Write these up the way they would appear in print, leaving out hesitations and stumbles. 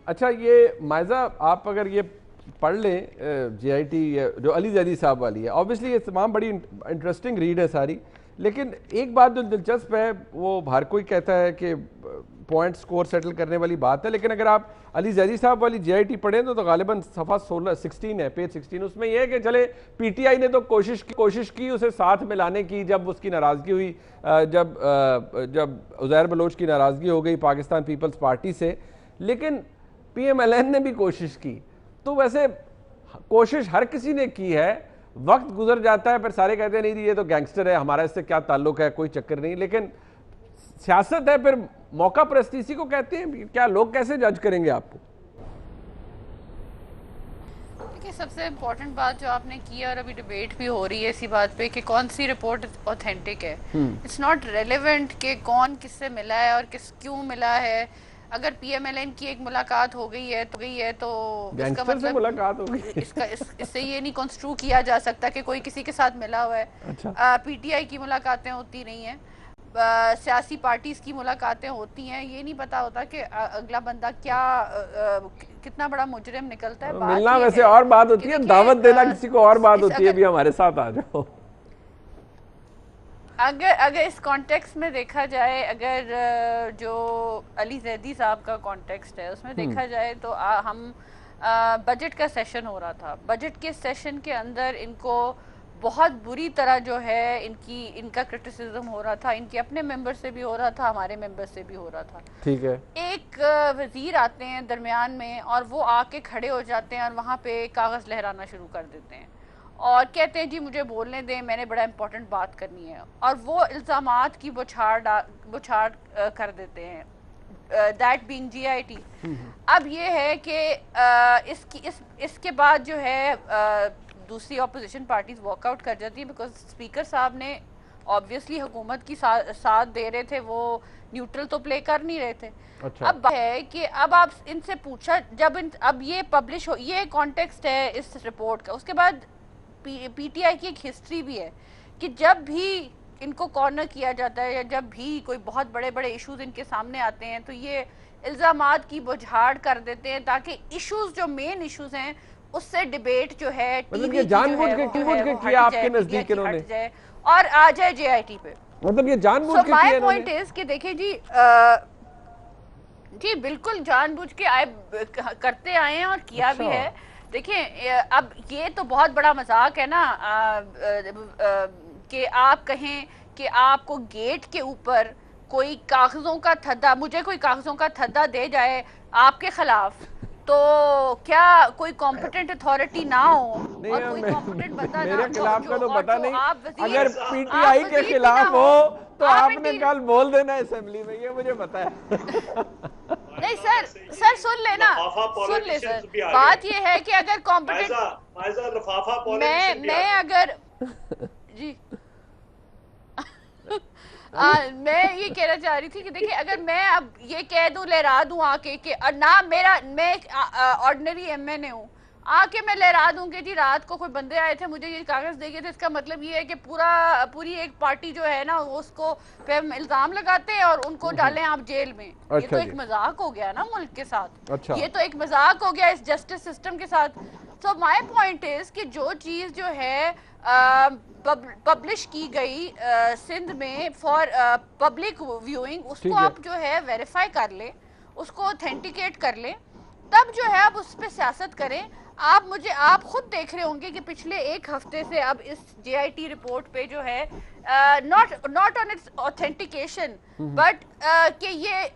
अच्छा, ये मायजा आप अगर ये पढ़ लें JIT जो अली जैदी साहब वाली है, ऑब्वियसली ये तमाम बड़ी इंटरेस्टिंग रीड है सारी, लेकिन एक बात जो दिलचस्प है वो हर कोई कहता है कि पॉइंट स्कोर सेटल करने वाली बात है, लेकिन अगर आप अली जैदी साहब वाली JIT पढ़ें तो गालिबन सफ़ा 16 है, पेज 16, उसमें यह है कि चले PTI ने तो कोशिश की उसे साथ मिलाने की, जब उसकी नाराज़गी हुई, जब उज़ैर बलोच की नाराज़गी हो गई पाकिस्तान पीपल्स पार्टी से, लेकिन PMLN ने भी कोशिश की। तो वैसे कोशिश हर किसी ने की है, वक्त गुजर जाता है, फिर सारे कहते हैं नहीं जी ये तो गैंगस्टर है, हमारा इससे क्या ताल्लुक है, कोई चक्कर नहीं। लेकिन सियासत है, फिर मौका परस्ती इसी को कहते हैं। क्या लोग कैसे जज करेंगे आपको? देखिए, सबसे इम्पोर्टेंट बात जो आपने की और अभी डिबेट भी हो रही है इसी बात पे कि कौन सी रिपोर्ट ऑथेंटिक है। इट्स नॉट रेलेवेंट कि कौन किससे मिला है और क्यों मिला है। अगर PMLN की एक मुलाकात हो गई है तो इसका मतलब मुलाकात हो गई, इससे ये नहीं कंस्ट्रू किया जा सकता कि कोई किसी के साथ मिला हुआ है। अच्छा। PTI की मुलाकातें होती नहीं हैं, सियासी पार्टीज की मुलाकातें होती हैं, ये नहीं पता होता कि अगला बंदा क्या कितना बड़ा मुजरिम निकलता है। मिलना वैसे और बात होती है, दावत देना किसी को और बात होती है, भी हमारे साथ आ जाओ। अगर इस कॉन्टेक्स्ट में देखा जाए, अगर जो अली जैदी साहब का कॉन्टेक्स्ट है उसमें देखा जाए तो हम बजट का सेशन हो रहा था। बजट के सेशन के अंदर इनको बहुत बुरी तरह जो है इनका क्रिटिसिज्म हो रहा था, इनके अपने मेंबर से भी हो रहा था, हमारे मेंबर से भी हो रहा था। ठीक है। एक वजीर आते हैं दरमियान में और वो आके खड़े हो जाते हैं और वहाँ पे कागज़ लहराना शुरू कर देते हैं और कहते हैं जी मुझे बोलने दें, मैंने बड़ा इंपॉर्टेंट बात करनी है, और वो इल्ज़ामात की बौछार कर देते हैं, दैट बीइंग JIT। अब ये है कि इसके बाद जो है दूसरी अपोजिशन पार्टीज वॉकआउट कर जाती है, बिकॉज स्पीकर साहब ने ऑब्वियसली हुकूमत की साथ दे रहे थे, वो न्यूट्रल तो प्ले कर नहीं रहे थे। अच्छा। अब है कि अब आप इनसे पूछा, अब ये पब्लिश हो, ये कॉन्टेक्स्ट है इस रिपोर्ट का। उसके बाद PTI की एक हिस्ट्री भी है कि जब भी इनको कॉर्नर किया जाता है या जब भी कोई बहुत बड़े बड़े इश्यूज इनके सामने आते हैं तो ये इल्ज़ामात की बुझाड़ कर देते हैं ताकि इश्यूज जो मेन इश्यूज हैं उससे डिबेट जो है मतलब ये जानबूझ के किया आपके नजदीक इन्होंने और आ जाए JIT पे, मतलब ये जानबूझ के किया माय पॉइंट इज कि देखिए जी बिल्कुल जानबूझ के करते आए हैं और किया भी है। देखिए, अब ये तो बहुत बड़ा मजाक है ना कि आप कहें कि आपको गेट के ऊपर कोई कागजों का थद्दा, मुझे कोई कागजों का थद्दा दे जाए आपके खिलाफ, तो क्या कोई कॉम्पिटेंट अथॉरिटी ना हो और कोई कॉम्पिटेंट बंदा ना मेरे खिलाफ का तो पता नहीं, अगर PTI के खिलाफ हो तो आपने कल बोल देना असेंबली में, ये मुझे पता है। नहीं सर सुन लेना, सुन ले सर, बात ये है कि अगर कॉम्पिटेंट मैं अगर जी मैं ये कहना चाह रही थी कि देखिए, अगर मैं अब ये कह दूं, लहरा दूं आके कि ना मैं ऑर्डिनरी MNA हूँ, आके मैं लहरा दूं कि जी रात को कोई बंदे आए थे मुझे ये कागज दे गए थे, इसका मतलब ये है कि पूरी एक पार्टी जो है ना उसको पे इल्जाम लगाते हैं और उनको डालें आप जेल में। ये तो एक मजाक हो गया ना मुल्क के साथ। अच्छा। ये तो एक मजाक हो गया इस जस्टिस सिस्टम के साथ। सो माय पॉइंट इज कि जो चीज जो है पब्लिश की गई सिंध में फॉर पब्लिक व्यूइंग, उसको आप जो है वेरीफाई कर लें, उसको ऑथेंटिकेट कर लें, तब जो है आप उस पर सियासत करें। आप खुद देख रहे होंगे कि पिछले एक हफ्ते से अब इस JIT रिपोर्ट पे जो है not on it's authentication but कि ये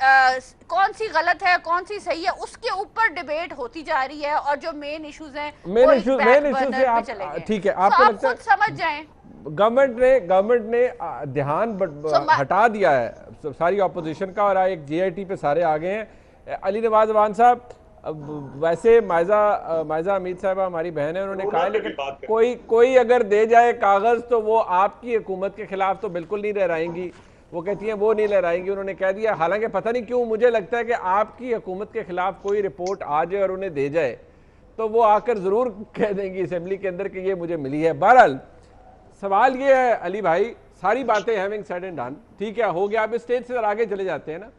कौन सी गलत है कौन सी सही है उसके ऊपर डिबेट होती जा रही है और जो मेन इश्यूज हैं वो इस बैक बर्नर पे चले गए। ठीक है, आपको लगता है, खुद समझ जाएं, गवर्नमेंट ने ध्यान हटा दिया है सारी ऑपोजिशन का और एक JIT पे सारे आ गए हैं। अली नवाज अवान साहब, वैसे मायजा अमीद साहबा हमारी बहन है, उन्होंने कहा लेकिन कोई अगर दे जाए कागज तो वो आपकी हुकूमत के खिलाफ तो बिल्कुल नहीं लहराएंगी, वो कहती हैं वो नहीं लहराएंगी। उन्होंने कह दिया, हालांकि पता नहीं क्यों मुझे लगता है कि आपकी हुकूमत के खिलाफ कोई रिपोर्ट आ जाए और उन्हें दे जाए तो वो आकर जरूर कह देंगी असेंबली के अंदर कि ये मुझे मिली है। बहरहाल सवाल ये है अली भाई, सारी बातें हैविंग सेड एंड डन, ठीक है, हो गया, अब स्टेज से आगे चले जाते हैं ना,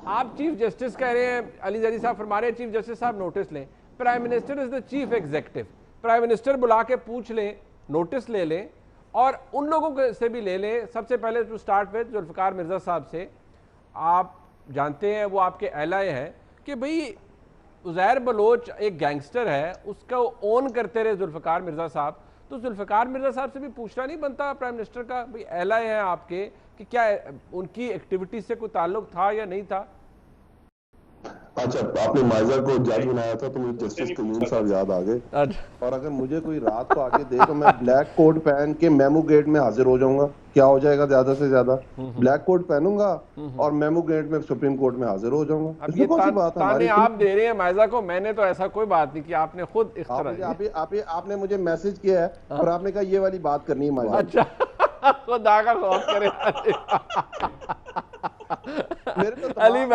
आप चीफ जस्टिस कह रहे हैं, अली जरी साहब फरमा रहे हैं चीफ जस्टिस साहब नोटिस लें। Prime minister is the chief executive, prime minister बुला के पूछ लें, नोटिस ले लें और उन लोगों से भी ले लें। सबसे पहले to start with Zulfikar Mirza साहब से। आप जानते हैं वो आपके एलाए हैं कि भाई उज़ैर बलोच एक गैंगस्टर है, उसका ओन करते रहे जुल्फ़िकार मिर्ज़ा साहब, तो जुल्फ़िकार मिर्ज़ा साहब से भी पूछना नहीं बनता प्राइम मिनिस्टर का, भाई एलाए हैं आपके, कि क्या उनकी एक्टिविटी से कोई ताल्लुक था या नहीं था? अच्छा, आपने माइजा को जज बनाया था तो मुझे जस्टिस कयूम साहब याद आ गए। और अगर मुझे कोई रात को आके दे तो मैं ब्लैक कोट पहन के मेमो गेट में हाजिर हो जाऊंगा। क्या हो जाएगा ज्यादा से ज्यादा? ब्लैक कोट पहनूंगा और मेमो गेट में सुप्रीम कोर्ट में हाजिर हो जाऊंगा। अब ये ताने आप दे रहे हैं माइजा को, मैंने तो ऐसा कोई बात नहीं की, आपने खुद आपने मुझे मैसेज किया है और आपने कहा ये वाली बात करनी है माइजा। अच्छा खुदा का खौफ करे मेरे तो अली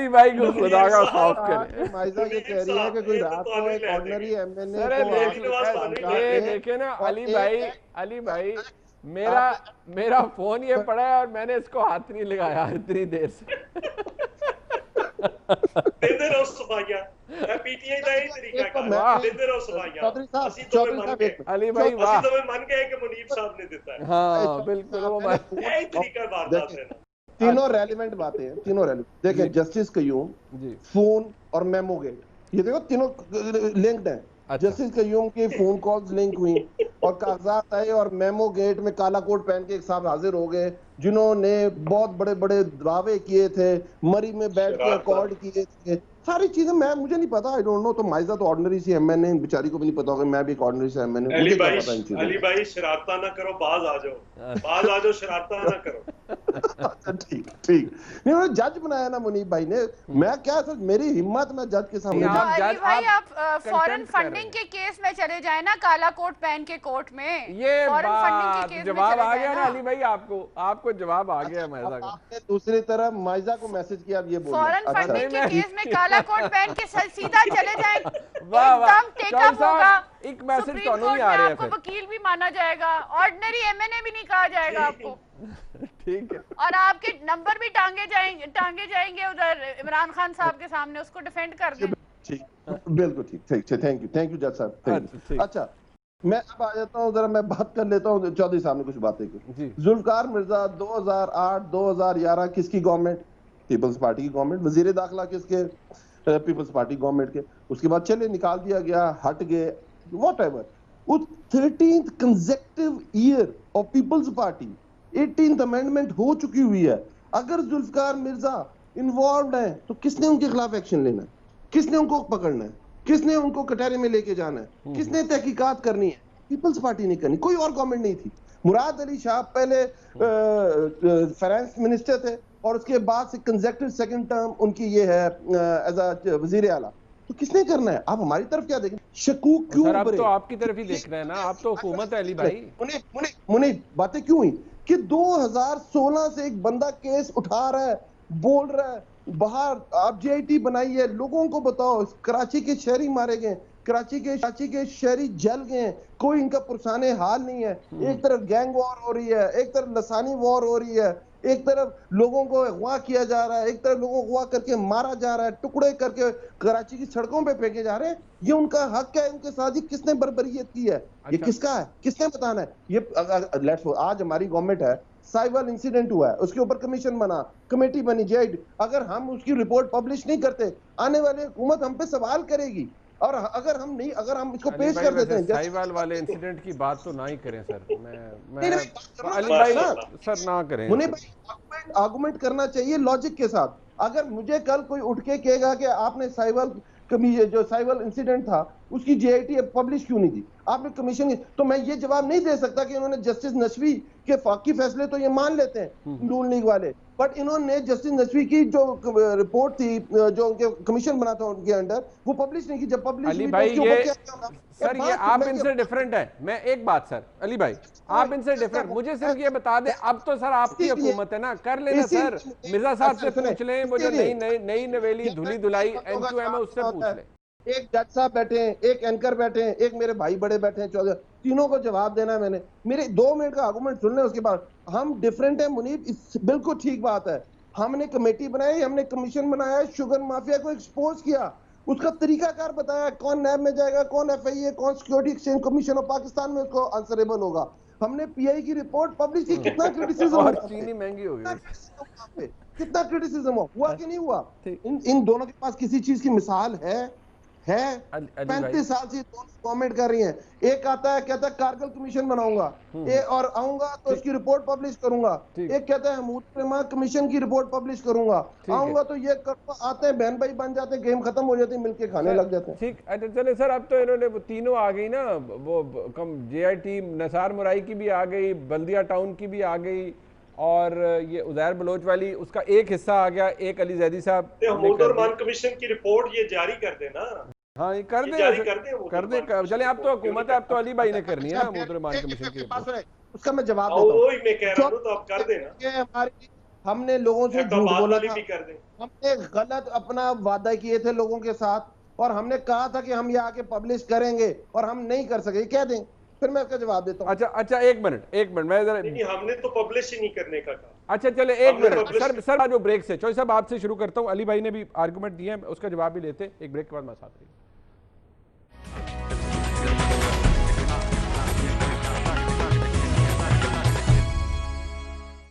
भाई को खुदा का खौफ करे। माइजा ये कह रही है कि कोई रात को एक ऑर्डिनरी एमएनए ये देखे ना अली भाई मेरा फोन ये पड़ा है और मैंने इसको हाथ नहीं लगाया इतनी देर से। देंदे रहो सफाइयां, पीटीआई का ही तरीका है, देंदे रहो सफाइयां। अली भाई वाह, ਅਸੀਂ तो मन गए कि मुनीब साहब ने देता है। हाँ बिल्कुल, वो यही तरीका वारदात है ना। तीनों रेलिवेंट बातें हैं, तीनों रेलिवेंट। देखिए जस्टिस कयूम, फोन और मेमो गेट, ये देखो तीनों लिंक्ड हैं। जस्टिस कयूम की फोन कॉल्स लिंक हुई और कागजात आए और मेमो गेट में काला कोट पहन के एक साहब हाजिर हो गए जिन्होंने बहुत बड़े बड़े दावे किए थे, मरी में बैठ के अकॉर्ड किए थे, सारी चीजें। मुझे नहीं पता, आई डोंट नो। तो माइजा तो ऑर्डिनरी सी एमएनए, बेचारी को भी नहीं पता होगा मैं भी एक ऑर्डिनरी सी एमएनए। अली भाई शरारता ना करो, बाज आ जाओ, शरारता ना करो। ठीक नहीं, जज बनाया ना मुनीब भाई ने, मैं क्या सर, मेरी हिम्मत में जज के सामने। अली भाई आप फॉरेन फंडिंग के केस में चले जाए ना, काला कोट पहन के कोर्ट में, ये जवाब आ गया ना अली भाई, आपको जवाब आ गया माइजा का। आपने दूसरी तरफ माइजा को मैसेज किया, अब ये बोलिए फॉरेन फंडिंग के केस में काला कोट पहन के सीधा चले जाए, एकदम टेकअप होगा, एक मैसेज तो नहीं आ रहा है, आपको वकील भी माना जाएगा, ऑर्डिनरी एमएनए भी नहीं कहा जाएगा आपको। ठीक है, और आपके नंबर भी टांगे जाएंगे उधर इमरान खान साहब के सामने, उसको डिफेंड कर दें। ठीक, बिल्कुल ठीक, थैंक यू जज साहब। अच्छा, मैं अब आ जाता हूँ, जरा मैं बात कर लेता हूँ चौधरी साहब ने कुछ बातें की। जुल्फकार मिर्जा 2008-2011 किसकी गवर्नमेंट? पीपल्स पार्टी की गवर्नमेंट। वजीर दाखिला किसके? पीपल्स पार्टी गवर्नमेंट के। उसके बाद चले निकाल दिया गया, हट गए, व्हाटएवर। उस 13th consecutive year of Peoples Party 18th amendment हो चुकी हुई है। अगर जुल्फकार मिर्जा इन्वॉल्व है तो किसने उनके खिलाफ एक्शन लेना है? किसने उनको पकड़ना है? किसने उनको कटहरे में लेके जाना है? किसने तहकीकात करनी है? पीपल्स पार्टी नहीं करनी, कोई और गवर्नमेंट नहीं थी। मुराद अली शाह पहले फाइनेंस मिनिस्टर थे और उसके बाद से कंसेक्यूटिव सेकंड टर्म उनकी ये है एज अ वजीर आला। तो किसने करना है? आप हमारी तरफ क्या देखें? शकूक क्यों? आप तो आपकी तरफ ही देख रहे हैं ना, आप तो हुकूमत है अली भाई। मुनीब बातें क्यों हुई कि 2016 से एक बंदा केस उठा रहा है, बोल रहा है बाहर आप जेआईटी बनाई है, लोगों को बताओ कराची के शहरी मारे गए, कराची के शहरी जल गए, कोई इनका पुरसाने हाल नहीं है। एक तरफ गैंग वॉर हो रही है, एक तरफ लसानी वॉर हो रही है, एक तरफ लोगों को अगवा किया जा रहा है, एक तरफ लोगों को अगवा करके मारा जा रहा है, टुकड़े करके कराची की सड़कों पे फेंके जा रहे हैं। ये उनका हक है, उनके साथ ही किसने बर्बरियत की है? ये किसका है? किसने बताना है? ये आज हमारी गवर्नमेंट है, साइबर इंसिडेंट हुआ है, उसके ऊपर कमीशन बना, कमेटी बनी, जेआईटी। अगर हम उसकी रिपोर्ट पब्लिश नहीं करते, आने वाली हुकूमत हम पे सवाल करेगी। और अगर हम इसको पेश कर देते हैं, साहिवाल वाले इंसिडेंट की बात तो ना ही करें सर। मैं अली भाई सर ना करें। मुनीब भाई आर्गुमेंट करना चाहिए लॉजिक के साथ। अगर मुझे कल कोई उठ के कहेगा कि आपने साइबर इंसिडेंट था उसकी जेआईटी पब्लिश क्यों नहीं थी, आपने कमीशन, तो मैं ये जवाब नहीं दे सकता कि इन्होंने जस्टिस नशवी के फाकी फैसले तो ये मान लेते हैं नून लीग वाले, बट इन्होंने जस्टिस नशवी की जो रिपोर्ट थी, जो उनके कमीशन बना था उनके अंडर, वो पब्लिश नहीं की। जब पब्लिश अली भाई ये सर ये आप इनसे डिफरेंट है। मैं एक बात सर, अली भाई आप इनसे डिफरेंट, मुझे सिर्फ ये बता दें, अब तो सर आपकी हुकूमत है ना, कर लेना सर, मिर्जा साहब से पूछ लें, वो जो नई नवेली धुली धुलाई एमक्यूएम है उससे पूछ लें। एक जज साहब बैठे हैं, एक एंकर बैठे हैं, एक मेरे भाई बड़े बैठे हैं, चौधरी, तीनों को जवाब देना है मैंने। मेरे 2 मिनट का आर्गुमेंट सुन लें, उसके बाद हम डिफरेंट है मुनीब, बिल्कुल ठीक बात है। हमने कमेटी बनाई, हमने कमीशन बनाया, शुगर माफिया को एक्सपोज किया, उसका तरीकाकार बताया, कौन नैब में जाएगा, कौन FIA, कौन security exchange commission of Pakistan में उसको आंसरेबल होगा। हमने PI की रिपोर्ट पब्लिश की, कितना क्रिटिसिज्म और चीनी महंगी हो गई, कितना क्रिटिसिज्म हुआ कि नहीं हुआ? इन दोनों के पास किसी चीज की मिसाल है? 35 साल से दोनों कमेंट कर रही हैं। एक आता है कहता है कारगिल कमीशन बनाऊंगा, और आऊंगा तो उसकी रिपोर्ट पब्लिश करूंगा। एक कहता है हमूद कमीशन की रिपोर्ट पब्लिश करूंगा, आऊंगा तो ये आते हैं, बहन भाई बन जाते हैं, गेम खत्म हो जाती है, मिलके खाने लग जाते हैं। ठीक। अच्छा चले सर, अब तो इन्होंने वो तीनों आ गई ना, वो कम JIT नसार मुराई की भी आ गई, बल्दिया टाउन की भी आ गई, और ये उज़ैर बलोच वाली, उसका एक हिस्सा आ गया, एक अली जैदी साहब कमीशन की रिपोर्ट ये जारी कर देना। हाँ ये कर दे, चले आप तो हुकूमत है, अब तो अली भाई ने करनी है ना मोहतरमान कमीशन की रिपोर्ट। उसका मैं जवाब देता हूं, वही मैं कह रहा हूं, तो आप कर देना। हमारी हमने लोगों से झूठ बोला था, हमने गलत अपना वादा किए थे लोगों के साथ, और हमने कहा था कि हम ये आके पब्लिश करेंगे और हम नहीं कर सके, कह दें, फिर मैं इसका जवाब देता हूँ। अच्छा एक मिनट मैं जरा, नहीं हमने तो पब्लिश ही नहीं करने का कहा। अच्छा चले एक मिनट सर आज वो ब्रेक से चौधरी साहब आपसे शुरू करता हूँ, अली भाई ने भी आर्गुमेंट दिए हैं, उसका जवाब भी लेते, एक ब्रेक के बाद मैं साथ रही।